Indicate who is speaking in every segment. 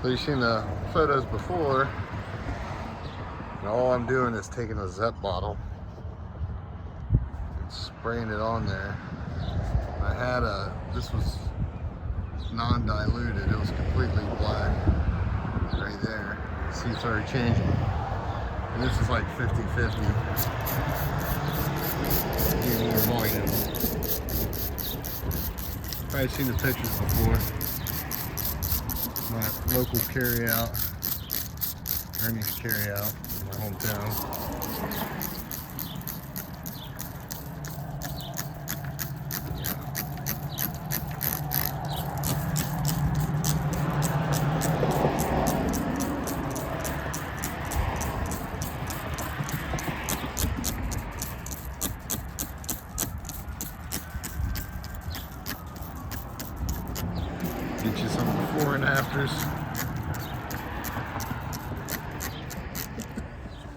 Speaker 1: So you've seen the photos before, and all I'm doing is taking a Zep bottle and spraying it on there. I had this was non-diluted, it was completely black right there. See, it's already changing. And this is like 50-50. Give more volume. I've seen the pictures before. My local carryout, Ernie's Carryout in my hometown. Get you some before and afters.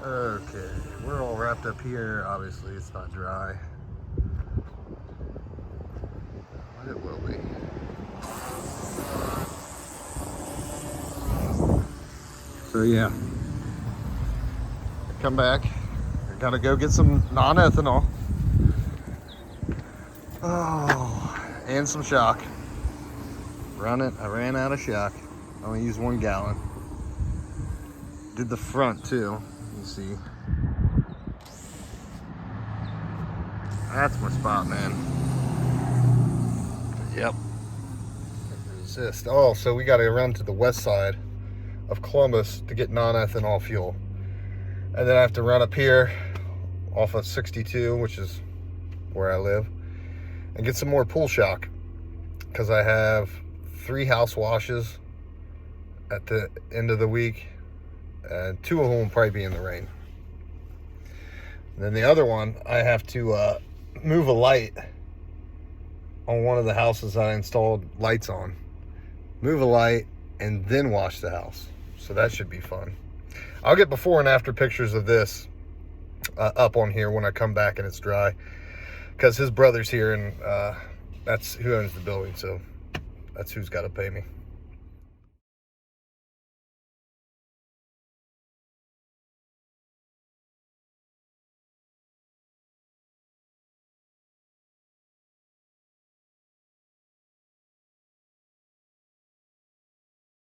Speaker 1: Okay, we're all wrapped up here. Obviously, it's not dry, but it will be. So yeah, come back. I gotta go get some non-ethanol. Oh, and some shock. I ran out of shock. I only used 1 gallon. Did the front too, you see. That's my spot, man. Yep. Resist. Oh, so we gotta run to the west side of Columbus to get non-ethanol fuel. And then I have to run up here off of 62, which is where I live, and get some more pool shock. Because I have 3 house washes at the end of the week, and 2 of them will probably be in the rain. And then the other one, I have to move a light on one of the houses I installed lights on. Move a light and then wash the house. So that should be fun. I'll get before and after pictures of this up on here when I come back and it's dry, because his brother's here, and that's who owns the building, so that's who's got to pay me.